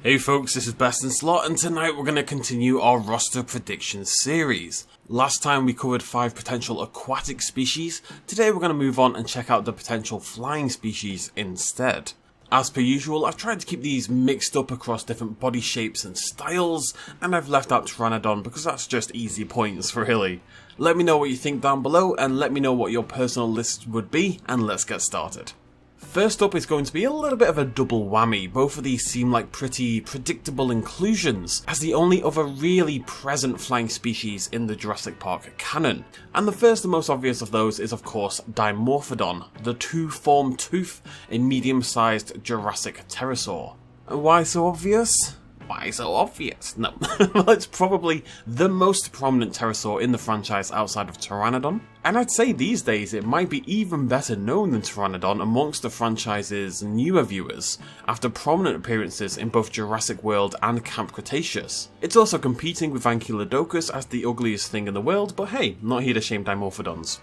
Hey folks, this is BestInSlot, and tonight we're going to continue our roster prediction series. Last time we covered 5 potential aquatic species. Today we're going to move on and check out the potential flying species instead. As per usual, I've tried to keep these mixed up across different body shapes and styles, and I've left out Pteranodon because that's just easy points, really. Let me know what you think down below, and let me know what your personal list would be, and let's get started. First up is going to be a little bit of a double whammy. Both of these seem like pretty predictable inclusions, as the only other really present flying species in the Jurassic Park canon. And the first and most obvious of those is of course Dimorphodon, the two-formed tooth, a medium-sized Jurassic pterosaur. Why so obvious? Why so obvious? No. Well, it's probably the most prominent pterosaur in the franchise outside of Pteranodon. And I'd say these days it might be even better known than Pteranodon amongst the franchise's newer viewers, after prominent appearances in both Jurassic World and Camp Cretaceous. It's also competing with Ankylodocus as the ugliest thing in the world, but hey, not here to shame Dimorphodons.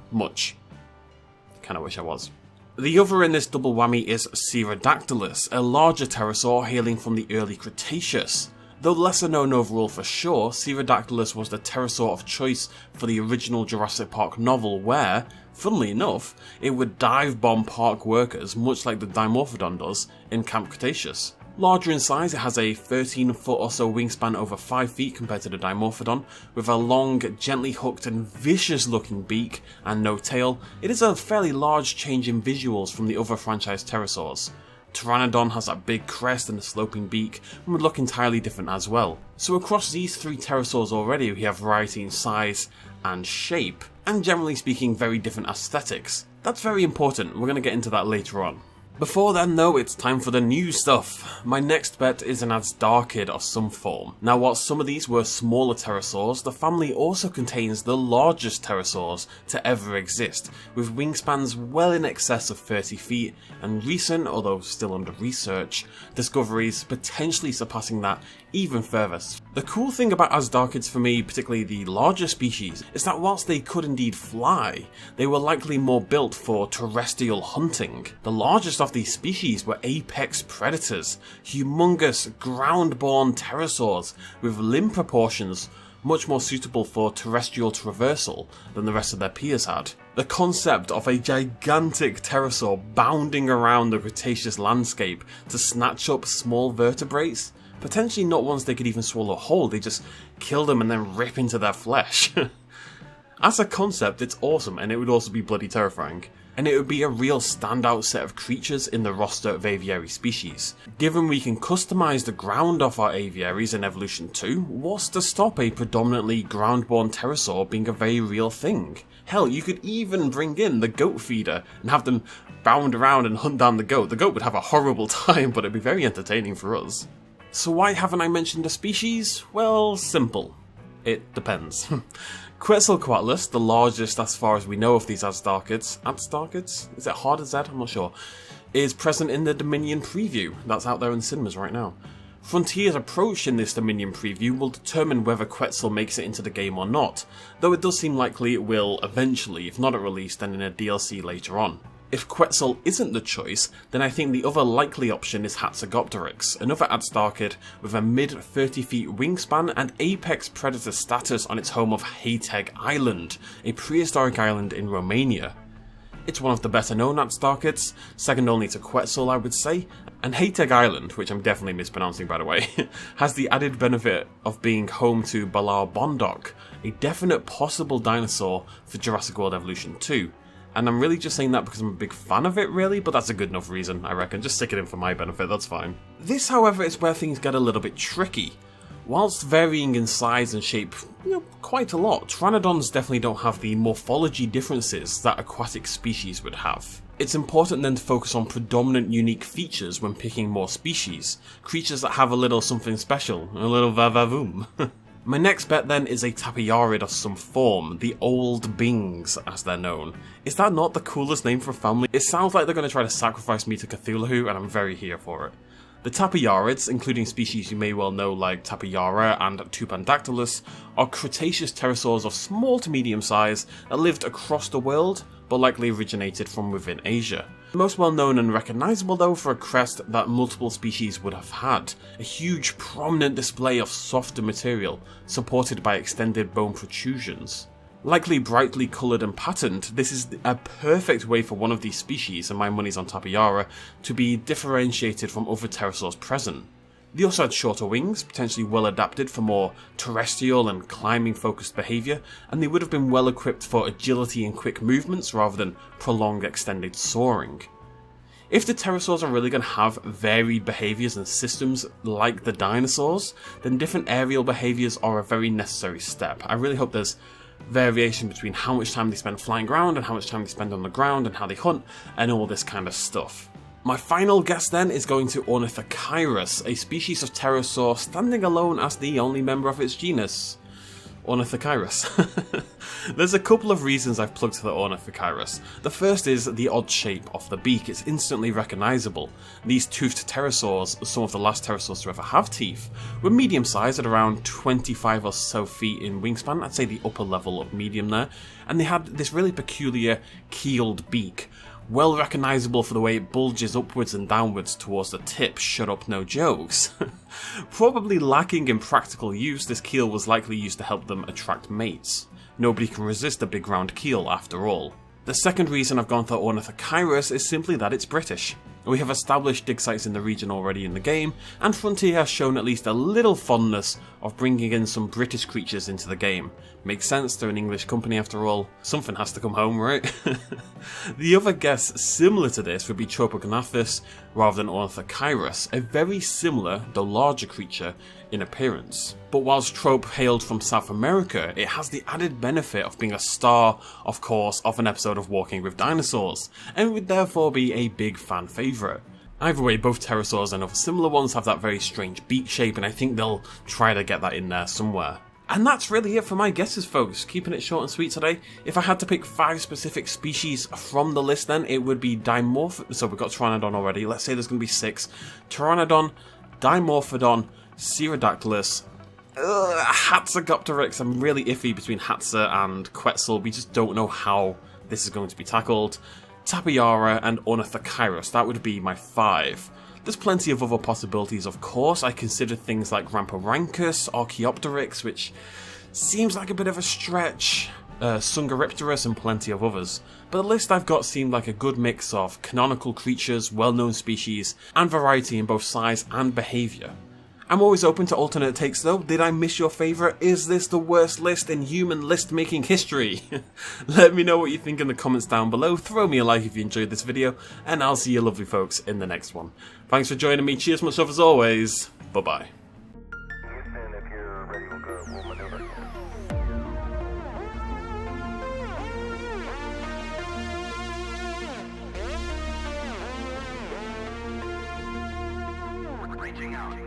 Much. Kinda wish I was. The other in this double whammy is Pterodactylus, a larger pterosaur hailing from the early Cretaceous. Though lesser known overall for sure, Pterodactylus was the pterosaur of choice for the original Jurassic Park novel where, funnily enough, it would dive bomb park workers much like the Dimorphodon does in Camp Cretaceous. Larger in size, it has a 13-foot or so wingspan over 5 feet compared to the Dimorphodon, with a long, gently hooked and vicious looking beak and no tail. It is a fairly large change in visuals from the other franchise pterosaurs. Pteranodon has that big crest and a sloping beak, and would look entirely different as well. So across these 3 pterosaurs already we have variety in size and shape, and generally speaking very different aesthetics. That's very important, we're going to get into that later on. Before then though, it's time for the new stuff. My next bet is an Azhdarchid of some form. Now whilst some of these were smaller pterosaurs, the family also contains the largest pterosaurs to ever exist, with wingspans well in excess of 30 feet, and recent, although still under research, discoveries potentially surpassing that even further. The cool thing about Azhdarchids for me, particularly the larger species, is that whilst they could indeed fly, they were likely more built for terrestrial hunting. The largest of these species were apex predators, humongous ground-born pterosaurs with limb proportions much more suitable for terrestrial traversal than the rest of their peers had. The concept of a gigantic pterosaur bounding around the Cretaceous landscape to snatch up small vertebrates, potentially not ones they could even swallow whole, they just kill them and then rip into their flesh. As a concept, it's awesome, and it would also be bloody terrifying. And it would be a real standout set of creatures in the roster of aviary species. Given we can customize the ground of our aviaries in Evolution 2, what's to stop a predominantly ground-born pterosaur being a very real thing? Hell, you could even bring in the goat feeder and have them bound around and hunt down the goat. The goat would have a horrible time, but it'd be very entertaining for us. So why haven't I mentioned a species? Well, simple. It depends. Quetzalcoatlus, the largest as far as we know of these Azhdarchids? Is it hard as that? I'm not sure. Is present in the Dominion preview that's out there in cinemas right now. Frontier's approach in this Dominion preview will determine whether Quetzal makes it into the game or not, though it does seem likely it will eventually, if not at release then in a DLC later on. If Quetzal isn't the choice, then I think the other likely option is Hatzegopteryx, another Azhdarchid with a mid-30 feet wingspan and apex predator status on its home of Hayteg Island, a prehistoric island in Romania. It's one of the better known Azhdarchids, second only to Quetzal I would say, and Hayteg Island, which I'm definitely mispronouncing by the way, has the added benefit of being home to Balar Bondok, a definite possible dinosaur for Jurassic World Evolution 2. And I'm really just saying that because I'm a big fan of it really, but that's a good enough reason, I reckon. Just stick it in for my benefit, that's fine. This, however, is where things get a little bit tricky. Whilst varying in size and shape, quite a lot, Pteranodons definitely don't have the morphology differences that aquatic species would have. It's important then to focus on predominant unique features when picking more species, creatures that have a little something special, a little va-va-voom. My next bet then is a tapiarid of some form, the Old Bings as they're known. Is that not the coolest name for a family? It sounds like they're going to try to sacrifice me to Cthulhu and I'm very here for it. The tapiarids, including species you may well know like Tapiara and Tupandactylus, are Cretaceous pterosaurs of small to medium size that lived across the world, but likely originated from within Asia. Most well known and recognisable though for a crest that multiple species would have had, a huge prominent display of softer material supported by extended bone protrusions. Likely brightly coloured and patterned, this is a perfect way for one of these species, and my money's on tapiarid, to be differentiated from other pterosaurs present. They also had shorter wings, potentially well adapted for more terrestrial and climbing focused behaviour, and they would have been well equipped for agility and quick movements rather than prolonged extended soaring. If the pterosaurs are really going to have varied behaviours and systems like the dinosaurs, then different aerial behaviours are a very necessary step. I really hope there's variation between how much time they spend flying around and how much time they spend on the ground and how they hunt and all this kind of stuff. My final guess then is going to Ornithocyrus, a species of pterosaur standing alone as the only member of its genus. Ornithocyrus. There's a couple of reasons I've plugged the Ornithocyrus. The first is the odd shape of the beak. It's instantly recognisable. These toothed pterosaurs, some of the last pterosaurs to ever have teeth, were medium sized at around 25 or so feet in wingspan, I'd say the upper level of medium there, and they had this really peculiar keeled beak. Well recognisable for the way it bulges upwards and downwards towards the tip, shut up no jokes. Probably lacking in practical use, this keel was likely used to help them attract mates. Nobody can resist a big round keel after all. The second reason I've gone for Ornithocyrus is simply that it's British. We have established dig sites in the region already in the game, and Frontier has shown at least a little fondness of bringing in some British creatures into the game. Makes sense, they're an English company after all. Something has to come home, right? The other guess similar to this would be Tropognathus rather than Ornithocyrus, a very similar, though larger creature in appearance. But whilst Trop hailed from South America, it has the added benefit of being a star, of course, of an episode of Walking with Dinosaurs, and would therefore be a big fan favourite. Either way, both pterosaurs and other similar ones have that very strange beak shape, and I think they'll try to get that in there somewhere. And that's really it for my guesses, folks. Keeping it short and sweet today. If I had to pick 5 specific species from the list then, it would be Dimorphodon. So we've got Pteranodon already. Let's say there's going to be 6. Pteranodon, Dimorphodon, Pterodactylus, Hatzegopteryx. I'm really iffy between Hatzer and Quetzal. We just don't know how this is going to be tackled. Tapiarid and Ornithocyrus. That would be my 5. There's plenty of other possibilities, of course. I consider things like Ramphorhynchus, Archaeopteryx, which seems like a bit of a stretch, Sungaripterus and plenty of others. But the list I've got seemed like a good mix of canonical creatures, well-known species, and variety in both size and behaviour. I'm always open to alternate takes though. Did I miss your favourite? Is this the worst list in human list making history? Let me know what you think in the comments down below. Throw me a like if you enjoyed this video, and I'll see you lovely folks in the next one. Thanks for joining me. Cheers much love as always. Bye bye. Reaching out.